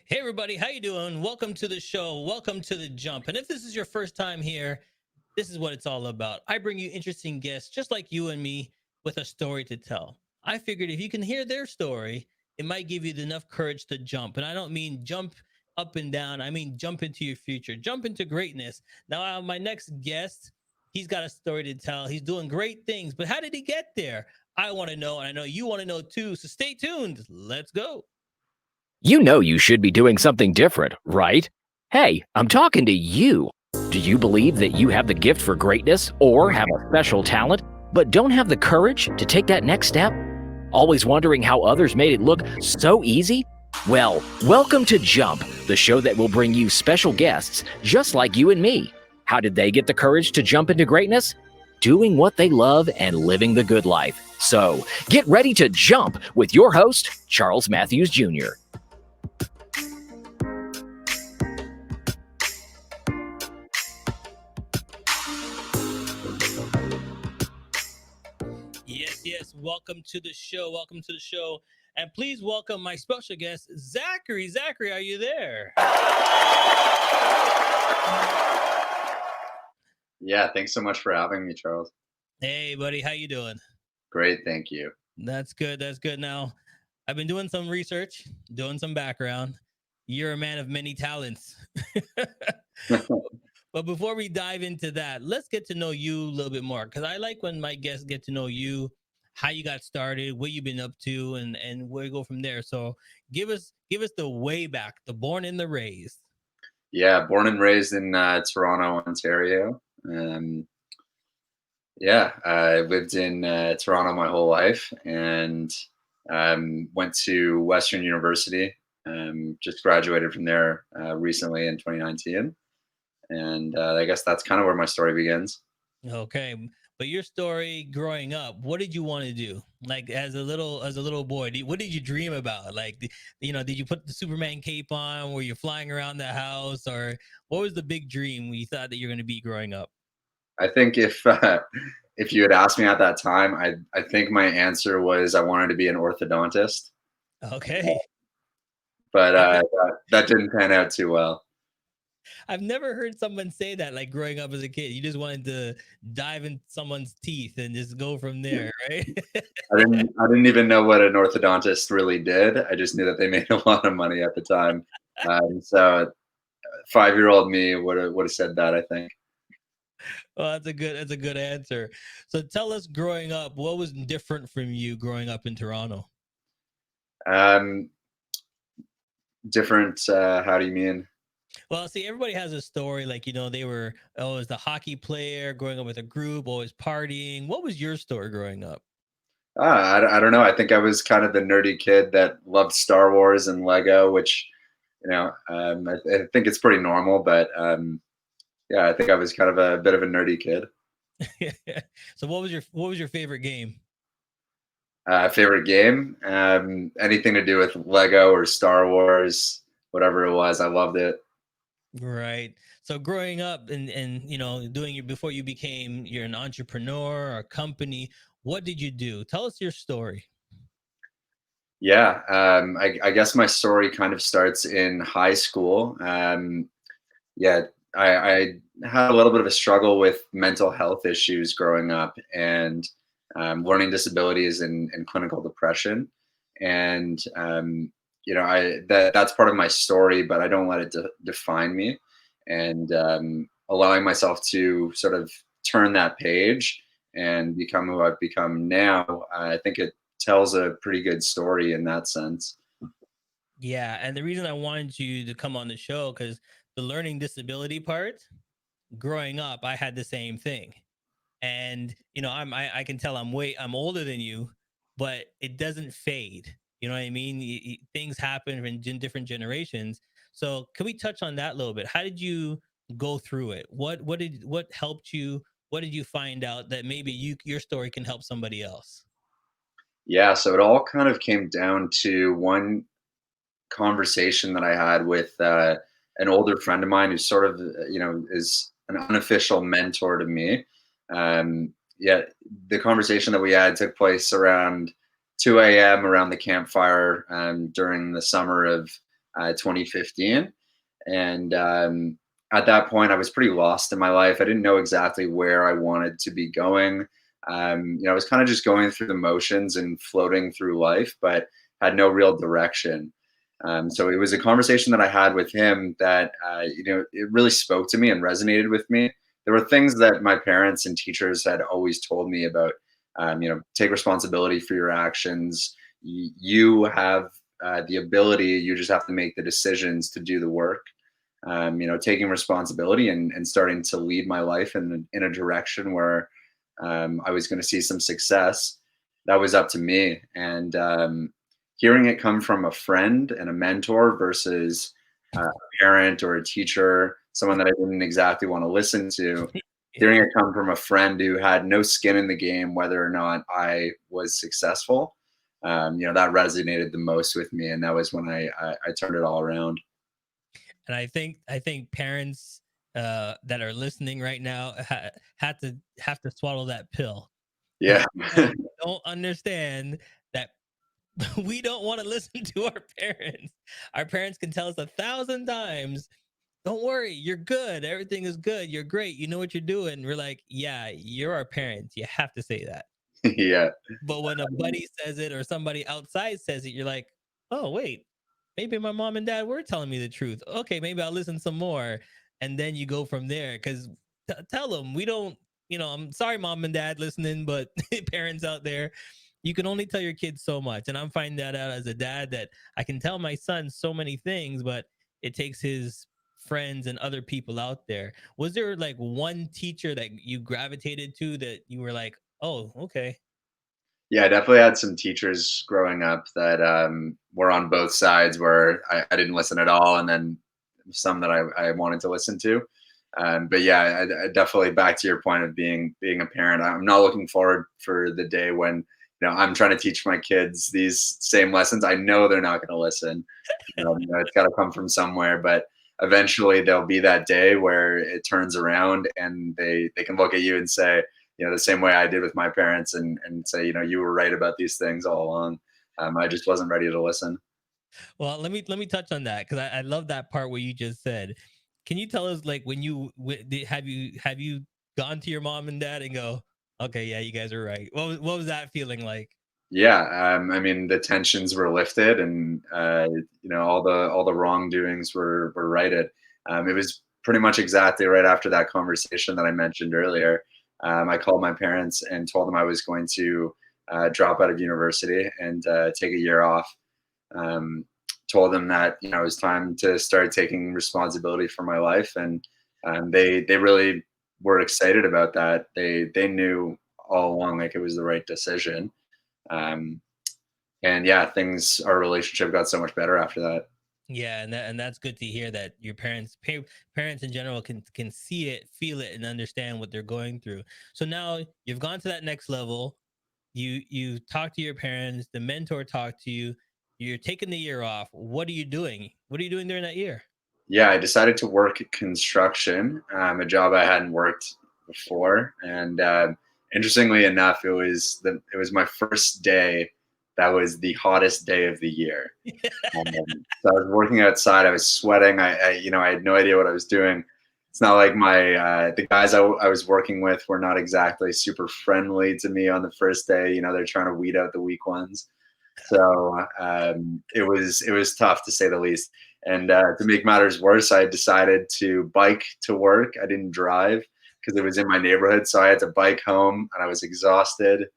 Hey everybody, how you doing? Welcome to the show. Welcome to the jump. And if this is your first time here, this is what it's all about. I bring you interesting guests just like you and me with a story to tell. I figured if you can hear their story, it might give you enough courage to jump. And I don't mean jump up and down. I mean jump into your future, jump into greatness. Now, my next guest, he's got a story to tell. He's doing great things, but how did he get there? I want to know, and I know you want to know too. So stay tuned. Let's go. You know you should be doing something different, right? Hey, I'm talking to you. Do you believe that you have the gift for greatness or have a special talent, but don't have the courage to take that next step? Always wondering how others made it look so easy? Well, welcome to Jump, the show that will bring you special guests just like you and me. How did they get the courage to jump into greatness? Doing what they love and living the good life. So, get ready to jump with your host, Charles Matthews Jr. Yes, yes. Welcome to the show. Welcome to the show. And please welcome my special guest, Zachary. Zachary, are you there? Yeah, thanks so much for having me, Charles. Hey, buddy. How you doing? Great, thank you. That's good. That's good. Now, I've been doing some research, doing some background. You're a man of many talents. But before we dive into that, let's get to know you a little bit more because I like when my guests get to know you, how you got started, what you've been up to, and where you go from there. So give us the way back, the born and the raised. Yeah, born and raised in Toronto, Ontario. Yeah, I lived in Toronto my whole life and went to Western University. Just graduated from there recently in 2019. And I guess that's kind of where my story begins. Okay, but your story growing up, what did you want to do? Like as a little boy, what did you dream about? Like, did you put the Superman cape on? Were you flying around the house, or what was the big dream you thought that you're going to be growing up? I think if if you had asked me at that time, I think my answer was I wanted to be an orthodontist, Okay, but I've ne- that didn't pan out too well. I've never heard someone say that. Like growing up as a kid, you just wanted to dive in someone's teeth and just go from there, right? I didn't even know what an orthodontist really did. I just knew that they made a lot of money at the time. So 5-year-old me would have said that, I think. Well, that's a good answer. So tell us, growing up, what was different from you growing up in Toronto? Um, Different, how do you mean? Well, see, everybody has a story. Like, they were always the hockey player, growing up with a group, always partying. What was your story growing up? I don't know. I think I was kind of the nerdy kid that loved Star Wars and Lego, which, I think it's pretty normal, but yeah, I think I was kind of a bit of a nerdy kid. So what was your favorite game? Favorite game? Anything to do with Lego or Star Wars, whatever it was, I loved it. Right. So growing up and doing your before you're an entrepreneur or a company, what did you do? Tell us your story. Yeah, I guess my story kind of starts in high school. Yeah, I had a little bit of a struggle with mental health issues growing up and learning disabilities and clinical depression. And that's part of my story, but I don't let it define me. And allowing myself to sort of turn that page and become who I've become now, I think it tells a pretty good story in that sense. Yeah, and the reason I wanted you to come on the show because the learning disability part, growing up, I had the same thing. And I can tell I'm older than you, but it doesn't fade. You know what I mean? Things happen in different generations. So can we touch on that a little bit? How did you go through it? What helped you? What did you find out that maybe your story can help somebody else? Yeah, so it all kind of came down to one conversation that I had with an older friend of mine who sort of, is an unofficial mentor to me. Yeah, the conversation that we had took place around 2 a.m. around the campfire during the summer of 2015. And at that point, I was pretty lost in my life. I didn't know exactly where I wanted to be going. I was kind of just going through the motions and floating through life, but had no real direction. So it was a conversation that I had with him that, it really spoke to me and resonated with me. There were things that my parents and teachers had always told me about, take responsibility for your actions. You have the ability, you just have to make the decisions to do the work. Taking responsibility and starting to lead my life in a direction where I was going to see some success. That was up to me. And hearing it come from a friend and a mentor versus a parent or a teacher, someone that I didn't exactly want to listen to, hearing Yeah. it come from a friend who had no skin in the game, whether or not I was successful, that resonated the most with me. And that was when I turned it all around. And I think parents that are listening right now have to swallow that pill because Yeah. don't understand that we don't want to listen to our parents. Our parents can tell us 1,000 times, "Don't worry, you're good. Everything is good. You're great. You know what you're doing." We're like, "Yeah, you're our parents. You have to say that." Yeah. But when a buddy says it or somebody outside says it, you're like, "Oh, wait, maybe my mom and dad were telling me the truth. Okay, maybe I'll listen some more." And then you go from there because tell them we don't, I'm sorry, mom and dad listening, but parents out there, you can only tell your kids so much. And I'm finding that out as a dad that I can tell my son so many things, but it takes his friends and other people out there. Was there like one teacher that you gravitated to that you were like, oh, okay. Yeah, I definitely had some teachers growing up that were on both sides where I didn't listen at all, and then some that I wanted to listen to. But yeah, I definitely back to your point of being a parent. I'm not looking forward for the day when I'm trying to teach my kids these same lessons. I know they're not going to listen. It's got to come from somewhere, but eventually there'll be that day where it turns around and they can look at you and say, the same way I did with my parents, and say, you were right about these things all along. I just wasn't ready to listen. Well, let me touch on that because I love that part where you just said. Can you tell us like when have you gone to your mom and dad and go, okay, yeah, you guys are right. What was that feeling like? Yeah, I mean the tensions were lifted, and all the wrongdoings were righted. It was pretty much exactly right after that conversation that I mentioned earlier. I called my parents and told them I was going to drop out of university and take a year off. Um, Told them that it was time to start taking responsibility for my life, and they really were excited about that. They knew all along like it was the right decision. Um, and yeah, our relationship got so much better after that. Yeah, and that's good to hear that your parents in general can see it, feel it, and understand what they're going through. So now you've gone to that next level. You talk to your parents. The mentor talked to you. You're taking the year off. What are you doing? What are you doing during that year? Yeah, I decided to work construction, a job I hadn't worked before, and interestingly enough, it was my first day. That was the hottest day of the year. So I was working outside. I was sweating. I had no idea what I was doing. It's not like the guys I was working with were not exactly super friendly to me on the first day. They're trying to weed out the weak ones. So it was tough to say the least. And to make matters worse, I decided to bike to work. I didn't drive because it was in my neighborhood, so I had to bike home, and I was exhausted.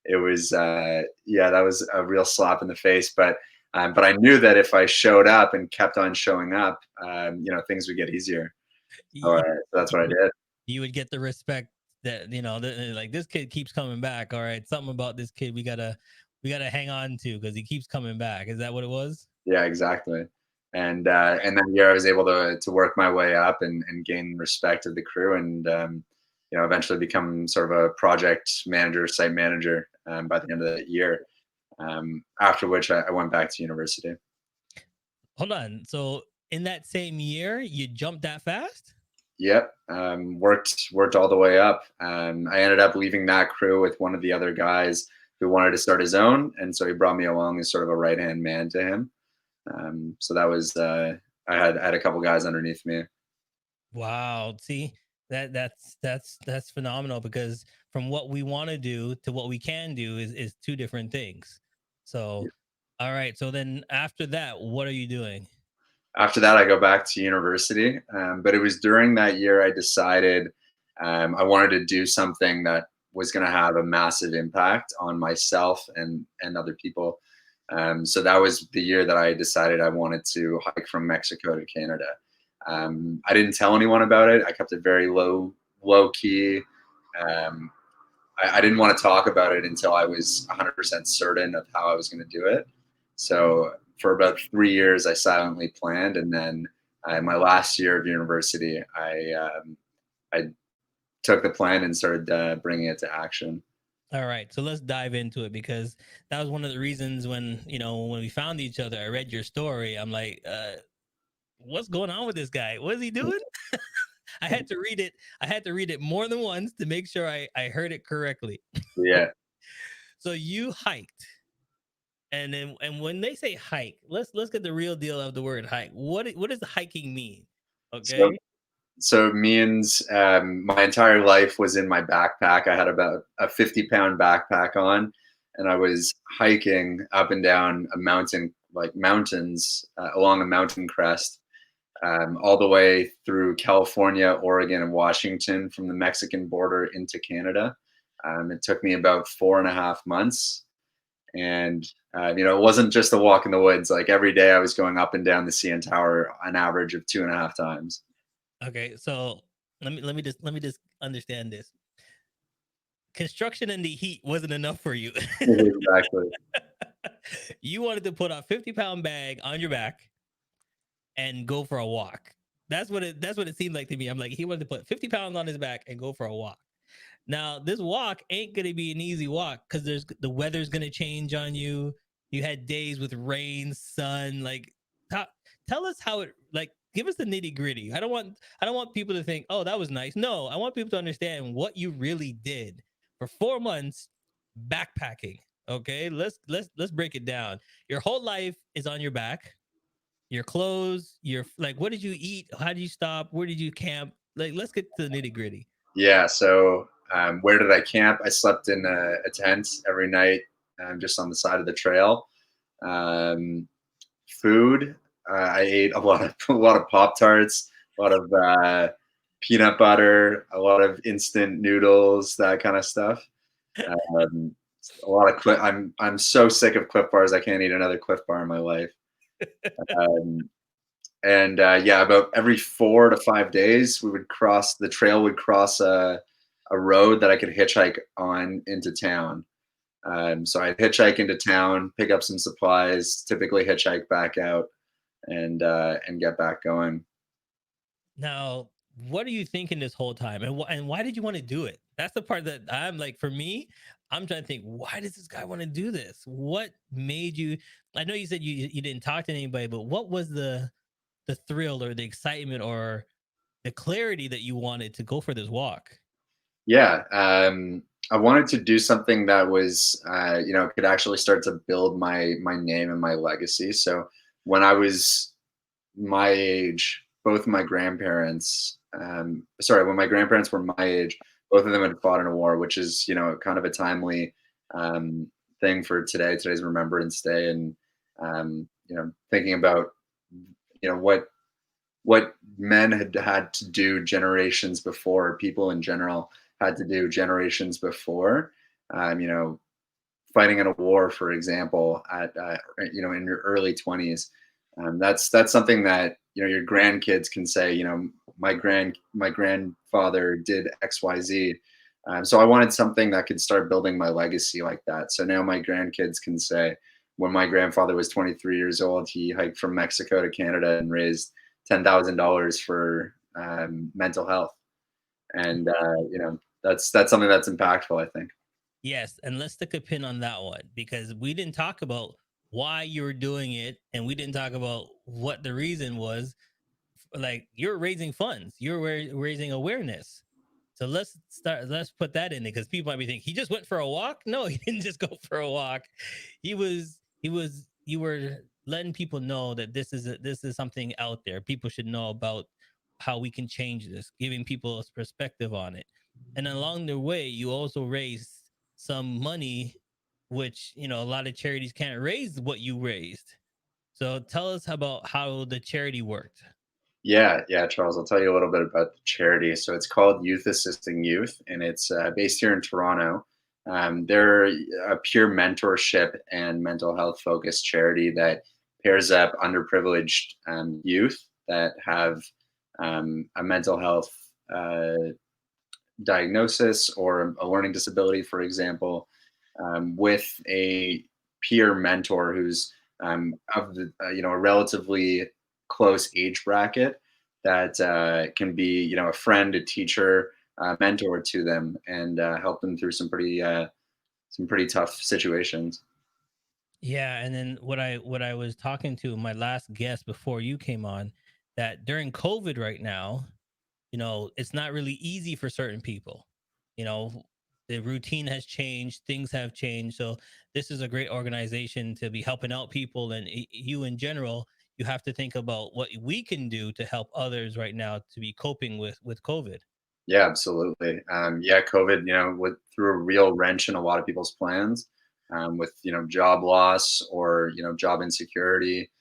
It was yeah, that was a real slap in the face. But I knew that if I showed up and kept on showing up, things would get easier. So, you, that's what I you did. you would get the respect that like this kid keeps coming back. All right, something about this kid we gotta hang on to because he keeps coming back. Is that what it was? Yeah, exactly. And then here I was able to work my way up and gain respect of the crew, and eventually become sort of a project manager, site manager, by the end of that year. After which I went back to university. Hold on. So in that same year, you jumped that fast? Yep, worked all the way up. I ended up leaving that crew with one of the other guys who wanted to start his own, and so he brought me along as sort of a right hand man to him. So that was I had a couple guys underneath me. Wow. See, that's phenomenal because from what we want to do to what we can do is two different things. So, all right. So then after that, what are you doing? After that, I go back to university. But it was during that year I decided I wanted to do something that was going to have a massive impact on myself and other people. So that was the year that I decided I wanted to hike from Mexico to Canada. I didn't tell anyone about it. I kept it very low key. Um, I didn't want to talk about it until I was 100% certain of how I was going to do it. So for about 3 years, I silently planned, and then my last year of university, I took the plan and started bringing it to action. All right, so let's dive into it because that was one of the reasons when when we found each other. I read your story. I'm like, what's going on with this guy? What is he doing? I had to read it. I had to read it more than once to make sure I heard it correctly. Yeah. So you hiked, and when they say hike, let's get the real deal of the word hike. What does hiking mean? So Okay. so it means my entire life was in my backpack. I had about a 50-pound backpack on, and I was hiking up and down a mountain, like mountains along a mountain crest, all the way through California, Oregon, and Washington from the Mexican border into Canada. It took me about 4.5 months. And, it wasn't just a walk in the woods. Like every day I was going up and down the CN Tower an average of 2.5 times. Okay. So let me just understand this. Construction in the heat wasn't enough for you. Exactly. You wanted to put a 50-pound bag on your back and go for a walk. That's what it seemed like to me. I'm like, he wanted to put 50 pounds on his back and go for a walk. Now, this walk ain't gonna be an easy walk because the weather's gonna change on you. You had days with rain, sun. Like, tell, tell us how it like. Give us the nitty gritty. I don't want people to think, oh, that was nice. No, I want people to understand what you really did for 4 months backpacking. Okay, let's break it down. Your whole life is on your back, your clothes, your like what did you eat? How did you stop? Where did you camp? Like let's get to the nitty gritty. Yeah. So, where did I camp? I slept in a tent every night, just on the side of the trail. Um, Food, I ate a lot of a lot of Pop Tarts, a lot of peanut butter, a lot of instant noodles, that kind of stuff. Um, a lot of I'm so sick of Cliff Bars. I can't eat another Cliff Bar in my life. Um, and yeah, about every 4 to 5 days, the trail would cross a road that I could hitchhike on into town. So I'd hitchhike into town, pick up some supplies, typically hitchhike back out, and get back going. Now, what are you thinking this whole time, and why did you want to do it? That's the part that I'm like. For me, I'm trying to think. Why does this guy want to do this? What made you? I know you said you didn't talk to anybody, but what was the thrill or the excitement or the clarity that you wanted to go for this walk? Yeah, I wanted to do something that was, could actually start to build my name and my legacy. So when I was my age, both my grandparents, when my grandparents were my age, both of them had fought in a war, which is, kind of a timely um, thing for today, today's Remembrance Day. And, thinking about, what men had had to do generations before, people in general had to do generations before, um, you know, fighting in a war, for example, in your early 20s. That's something that your grandkids can say. My grandfather did XYZ. So I wanted something that could start building my legacy like that. So now my grandkids can say, when my grandfather was 23 years old, he hiked from Mexico to Canada and raised $10,000 for mental health, and that's something that's impactful, I think. Yes, and let's stick a pin on that one because we didn't talk about why you were doing it, and we didn't talk about what the reason was. Like you're raising funds, you're raising awareness. So let's put that in there because people might be thinking he just went for a walk. No, he didn't just go for a walk. You were letting people know that this is something out there. People should know about how we can change this, giving people a perspective on it. And along the way, you also raise some money, which a lot of charities can't raise what you raised. So tell us about how the charity worked. Yeah, yeah, Charles, I'll tell you a little bit about the charity. So it's called Youth Assisting Youth, and it's based here in Toronto. They're a pure mentorship and mental health focused charity that pairs up underprivileged youth that have a mental health diagnosis or a learning disability, for example, with a peer mentor who's of the a relatively close age bracket that can be a friend, a teacher, mentor to them, and help them through some pretty tough situations. Yeah, and then what I was talking to my last guest before you came on, that during COVID right now, it's not really easy for certain people. You know, the routine has changed, things have changed. So this is a great organization to be helping out people, and you in general, you have to think about what we can do to help others right now to be coping with COVID. Yeah, absolutely. Yeah, COVID, threw a real wrench in a lot of people's plans, with job loss or job insecurity.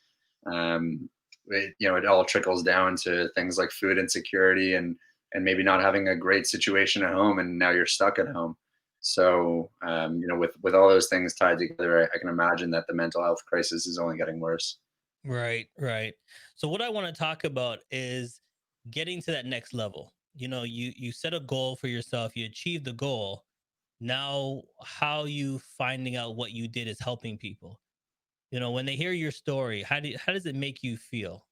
It all trickles down to things like food insecurity and maybe not having a great situation at home, and now you're stuck at home. So with all those things tied together, I can imagine that the mental health crisis is only getting worse. Right, right. So what I want to talk about is getting to that next level. You set a goal for yourself, you achieve the goal. Now how you finding out what you did is helping people. When they hear your story, how does it make you feel?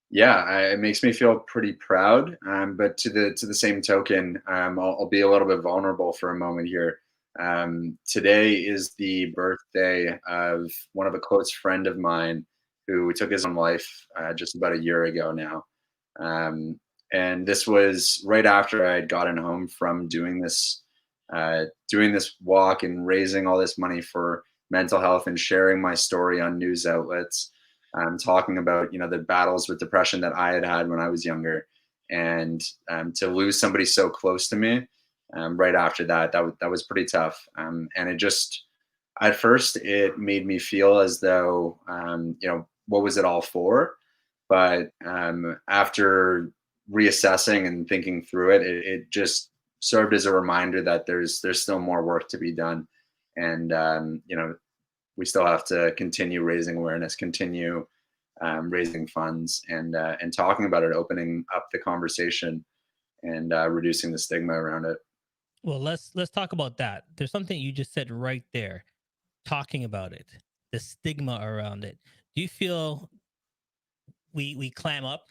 Yeah, it makes me feel pretty proud. But to the same token, I'll be a little bit vulnerable for a moment here. Today is the birthday of one of a close friend of mine who took his own life just about a year ago now. Um, and this was right after I had gotten home from doing this walk and raising all this money for mental health and sharing my story on news outlets, talking about the battles with depression that I had had when I was younger, and to lose somebody so close to me right after that, that was pretty tough. And it just at first it made me feel as though what was it all for? But after reassessing and thinking through it, it just served as a reminder that there's still more work to be done, and we still have to continue raising awareness, continue raising funds, and talking about it, opening up the conversation, and reducing the stigma around it. Well, let's talk about that. There's something you just said right there, talking about it, the stigma around it. Do you feel we clam up?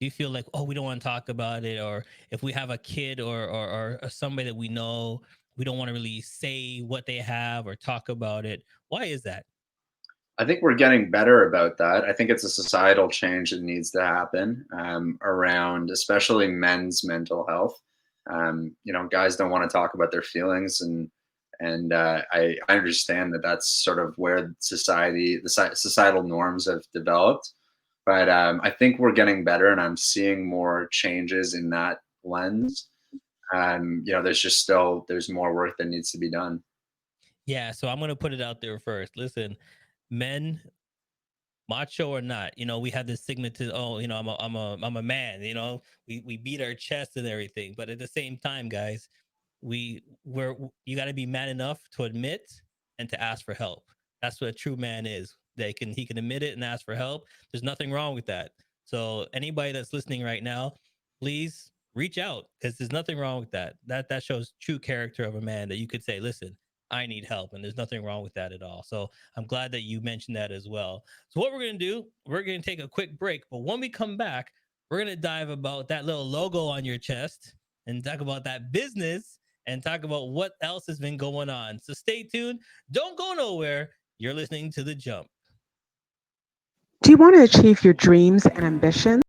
Do you feel like, oh, we don't want to talk about it, or if we have a kid or somebody that we know, we don't want to really say what they have or talk about it? Why is that? I think we're getting better about that. I think it's a societal change that needs to happen around, especially men's mental health. Guys don't want to talk about their feelings, and I understand that that's sort of where societal norms have developed. But I think we're getting better, and I'm seeing more changes in that lens. There's more work that needs to be done. Yeah, so I'm gonna put it out there first. Listen, men, macho or not, we have this stigma to, oh, I'm a man. We beat our chest and everything, but at the same time, guys, we're you got to be man enough to admit and to ask for help. That's what a true man is. He can admit it and ask for help. There's nothing wrong with that. So anybody that's listening right now, please reach out, because there's nothing wrong with that. That shows true character of a man, that you could say, listen, I need help, and there's nothing wrong with that at all. So I'm glad that you mentioned that as well. So what we're gonna do, we're gonna take a quick break, but when we come back, we're gonna dive about that little logo on your chest and talk about that business and talk about what else has been going on. So stay tuned. Don't go nowhere. You're listening to The Jump. Do you want to achieve your dreams and ambitions?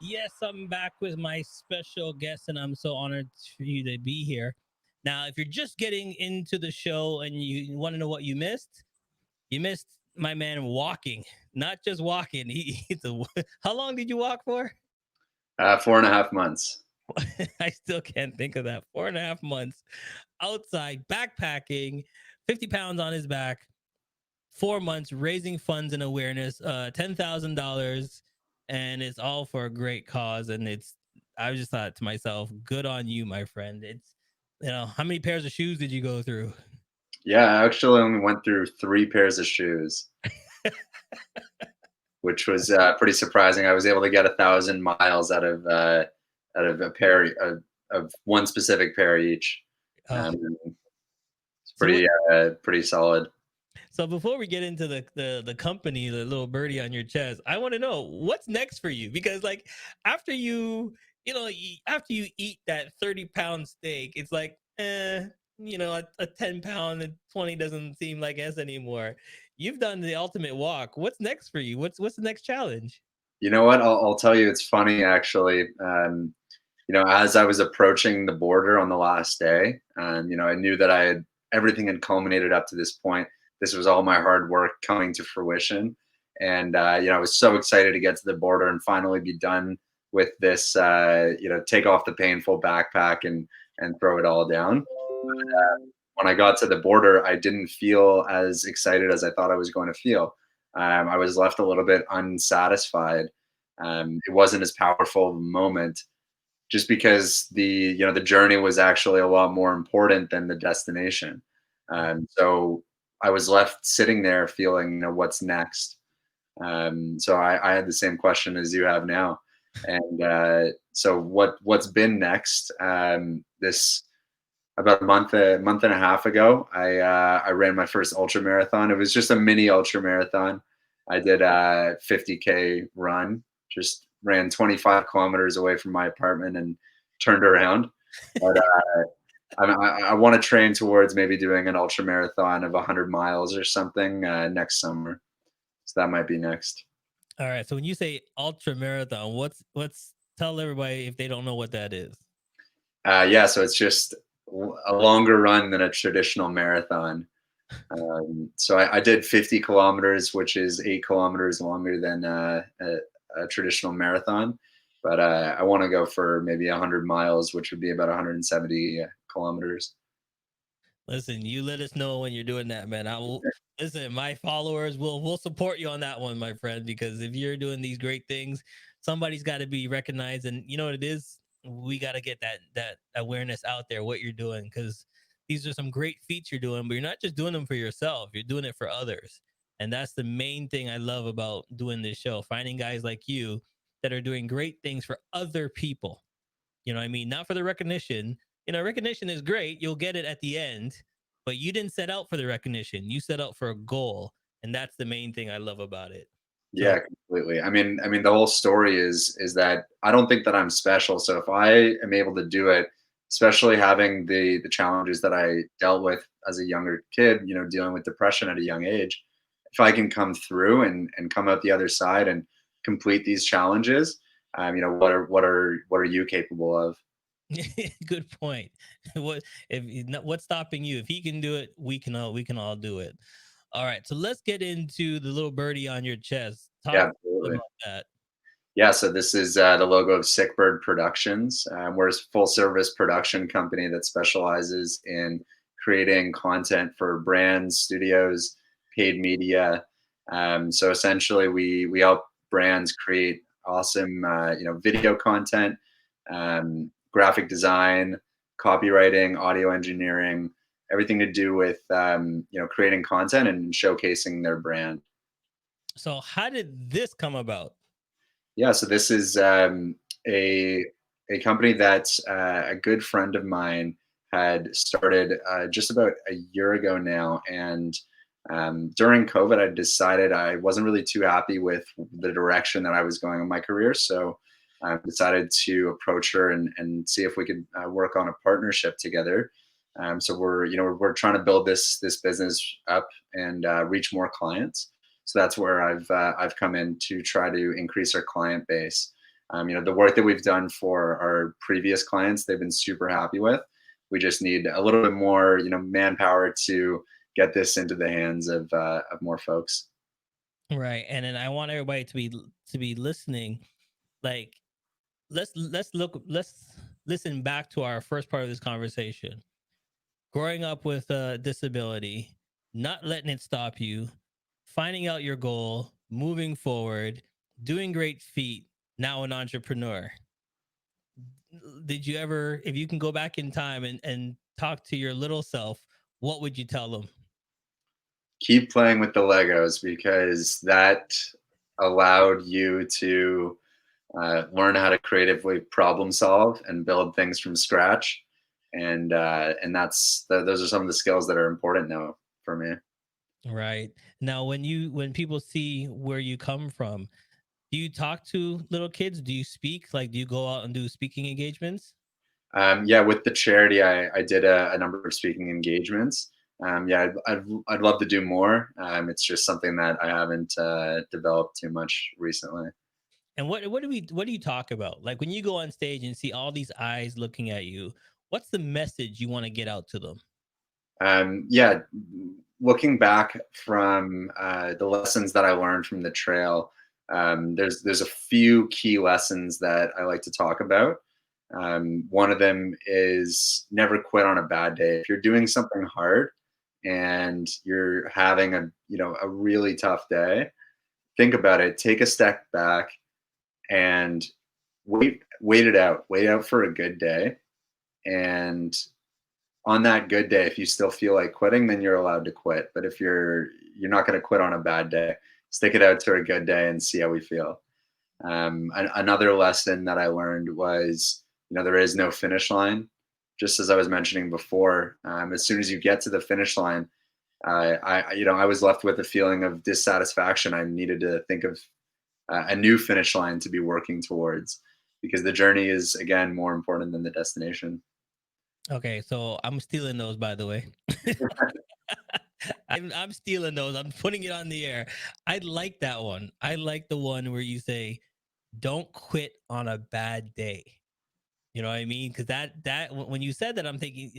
Yes, I'm back with my special guest, and I'm so honored for you to be here. Now, if you're just getting into the show and you want to know what you missed my man walking, not just walking. How long did you walk for? 4.5 months. I still can't think of that. 4.5 months outside backpacking, 50 pounds on his back, 4 months raising funds and awareness, $10,000, and it's all for a great cause. And I just thought to myself, good on you, my friend. How many pairs of shoes did you go through? Yeah, I actually only went through 3 pairs of shoes, which was pretty surprising. I was able to get 1,000 miles out of a pair of one specific pair each. Oh, Um, it's so what? pretty solid. So before we get into the company, the little birdie on your chest, I want to know what's next for you, because like after after you eat that 30-pound steak, it's like a 10 pound and 20 doesn't seem like S anymore. You've done the ultimate walk. What's next for you? What's the next challenge? You know what? I'll tell you, it's funny actually. As I was approaching the border on the last day, I knew that everything had culminated up to this point. This was all my hard work coming to fruition, and I was so excited to get to the border and finally be done with this. Take off the painful backpack and throw it all down. When I got to the border, I didn't feel as excited as I thought I was going to feel. I was left a little bit unsatisfied. It wasn't as powerful of a moment, just because the journey was actually a lot more important than the destination. So I was left sitting there feeling, what's next. So I had the same question as you have now, and so what's been next? This About a month and a half ago, I ran my first ultra marathon. It was just a mini ultra marathon. I did a 50K run, just ran 25 kilometers away from my apartment and turned around. But I want to train towards maybe doing an ultra marathon of 100 miles or something next summer. So that might be next. All right. So when you say ultra marathon, what's tell everybody if they don't know what that is. Yeah, so it's just a longer run than a traditional marathon. So I did 50 kilometers, which is 8 kilometers longer than a traditional marathon. But I want to go for maybe 100 miles, which would be about 170 kilometers. Listen, you let us know when you're doing that, man. I will listen. My followers will support you on that one, my friend, because if you're doing these great things, somebody's got to be recognized, and you know what it is. We got to get that awareness out there what you're doing, because these are some great feats you're doing, but you're not just doing them for yourself. You're doing it for others, and that's the main thing I love about doing this show. Finding guys like you that are doing great things for other people. You know what I mean? Not for the recognition. Recognition is great. You'll get it at the end, but you didn't set out for the recognition. You set out for a goal. And that's the main thing I love about it. So Yeah, completely. I mean, the whole story is that I don't think that I'm special. So if I am able to do it, especially having the challenges that I dealt with as a younger kid, dealing with depression at a young age, if I can come through and come out the other side and complete these challenges, what are you capable of? good point. What's stopping you? If he can do it, we can all do it. All right. So let's get into the little birdie on your chest. Talk Yeah, absolutely. about that. Yeah, so this is the logo of Sickbird Productions. We're a full service production company that specializes in creating content for brands, studios, paid media. So essentially, we help brands create awesome, video content, graphic design, copywriting, audio engineering, everything to do with creating content and showcasing their brand. So how did this come about? Yeah, so this is a a company that a good friend of mine had started just about a year ago now, and during COVID, I decided I wasn't really too happy with the direction that I was going in my career, so I decided to approach her and see if we could work on a partnership together. So we're trying to build this business up and reach more clients. So that's where I've come in to try to increase our client base. The work that we've done for our previous clients, they've been super happy with. We just need a little bit more, manpower to get this into the hands of more folks. Right. And then I want everybody to be listening. Like, let's listen back to our first part of this conversation. Growing up with a disability, not letting it stop you, finding out your goal, moving forward, doing great feat, now an entrepreneur. Did you ever, if you can go back in time and talk to your little self, what would you tell them? Keep playing with the Legos because that allowed you to learn how to creatively problem solve and build things from scratch. And those are some of the skills that are important now for me. Right. Now, when people see where you come from, do you talk to little kids? Do you speak? Like, do you go out and do speaking engagements? Yeah, with the charity, I did a number of speaking engagements. Yeah, I'd love to do more. It's just something that I haven't developed too much recently. And what do you talk about? Like when you go on stage and see all these eyes looking at you, what's the message you want to get out to them? Yeah, looking back from the lessons that I learned from the trail, there's a few key lessons that I like to talk about. One of them is never quit on a bad day. If you're doing something hard and you're having a really tough day, think about it. Take a step back and wait out for a good day. And on that good day, if you still feel like quitting, then you're allowed to quit. But if you're not going to quit on a bad day, stick it out to a good day and see how we feel. Another lesson that I learned was, there is no finish line. Just as I was mentioning before, as soon as you get to the finish line, I was left with a feeling of dissatisfaction. I needed to think of a new finish line to be working towards, because the journey is, again, more important than the destination. Okay, so I'm stealing those, by the way. I'm stealing those. I'm putting it on the air. I like that one. I like the one where you say, "Don't quit on a bad day." You know what I mean? Because when you said that, I'm thinking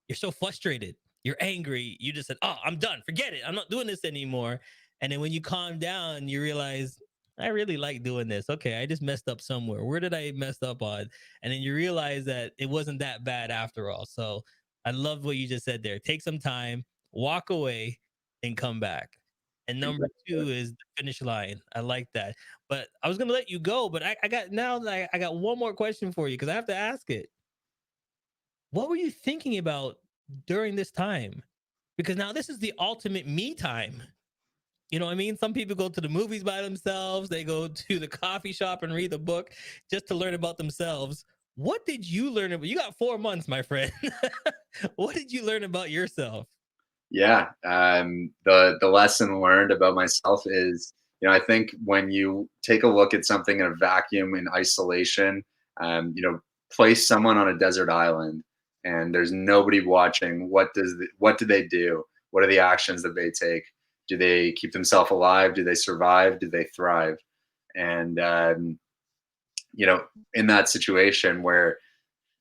you're so frustrated, you're angry. You just said, "Oh, I'm done. Forget it. I'm not doing this anymore." And then when you calm down, you realize I really like doing this. Okay, I just messed up somewhere. Where did I mess up on? And then you realize that it wasn't that bad after all. So I love what you just said there. Take some time, walk away, and come back. And number Exactly. two is the finish line. I like that. But I was gonna let you go, but I got now that I got one more question for you because I have to ask it. What were you thinking about during this time? Because now this is the ultimate me time. You know what I mean? Some people go to the movies by themselves, they go to the coffee shop and read the book just to learn about themselves. What did you learn about? You got 4 months, my friend. What did you learn about yourself? Yeah, the lesson learned about myself is, I think when you take a look at something in a vacuum, in isolation, place someone on a desert island, and there's nobody watching. What do they do? What are the actions that they take? Do they keep themselves alive? Do they survive? Do they thrive? And in that situation where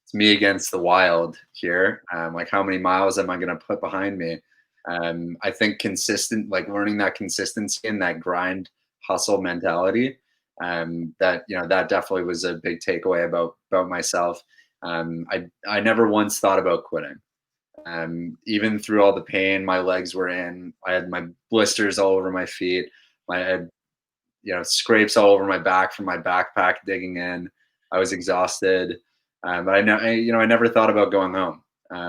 it's me against the wild here. Like, how many miles am I going to put behind me? I think like learning that consistency and that grind hustle mentality. That definitely was a big takeaway about myself. I never once thought about quitting. Even through all the pain my legs were in, I had my blisters all over my feet. I had scrapes all over my back from my backpack digging in. I was exhausted, but I never thought about going home.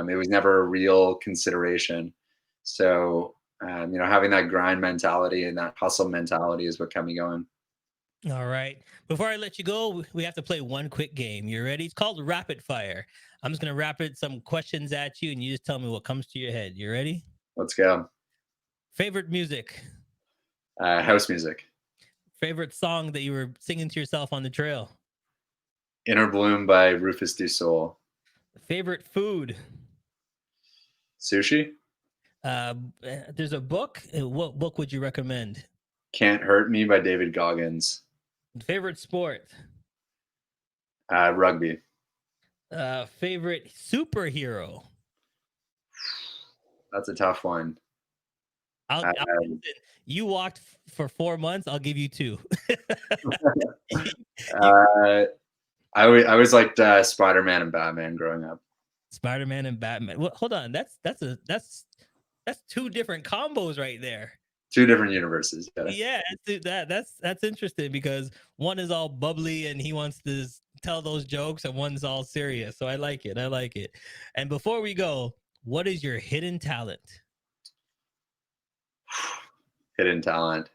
It was never a real consideration. So, having that grind mentality and that hustle mentality is what kept me going. All right. Before I let you go, we have to play one quick game. You ready? It's called Rapid Fire. I'm just going to rapid some questions at you and you just tell me what comes to your head. You ready? Let's go. Favorite music? House music. Favorite song that you were singing to yourself on the trail? Inner Bloom by Rufus Du Sol. Favorite food? Sushi. There's a book. What book would you recommend? Can't Hurt Me by David Goggins. Favorite sport? Rugby. Favorite superhero? That's a tough one. Listen, you walked for 4 months. I'll give you 2. I always liked Spider-Man and Batman growing up. Spider-Man and Batman. Well, hold on. That's 2 different combos right there. 2 different universes. Yeah, that's interesting because one is all bubbly and he wants to tell those jokes, and one's all serious. So I like it. I like it. And before we go, what is your hidden talent? Hidden talent.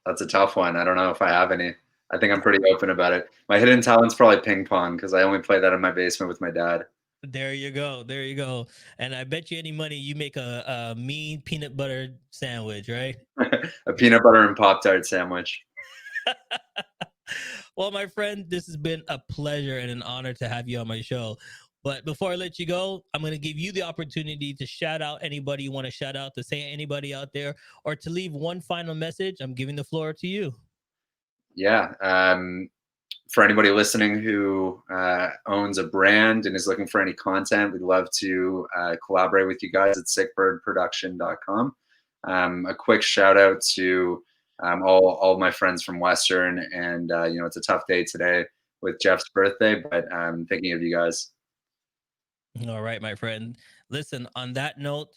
That's a tough one. I don't know if I have any. I think I'm pretty open about it. My hidden talent's probably ping pong because I only play that in my basement with my dad. There you go. There you go. And I bet you any money you make a mean peanut butter sandwich, right? A peanut butter and Pop-Tart sandwich. Well, my friend, this has been a pleasure and an honor to have you on my show. But before I let you go, I'm going to give you the opportunity to shout out anybody you want to shout out, to say anybody out there, or to leave one final message. I'm giving the floor to you. Yeah. For anybody listening who owns a brand and is looking for any content, we'd love to collaborate with you guys at sickbirdproduction.com. A quick shout out to all my friends from Western, and it's a tough day today with Jeff's birthday, but I'm thinking of you guys. All right, my friend. Listen, on that note,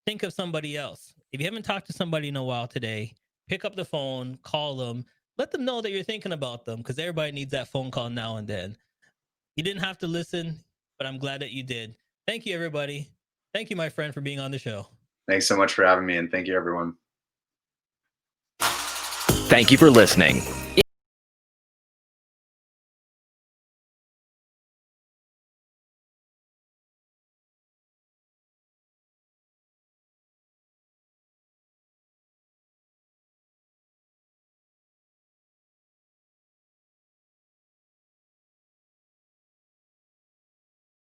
think of somebody else. If you haven't talked to somebody in a while today, pick up the phone, call them, let them know that you're thinking about them, because everybody needs that phone call now and then. You didn't have to listen, but I'm glad that you did. Thank you, everybody. Thank you, my friend, for being on the show. Thanks so much for having me, and thank you, everyone. Thank you for listening.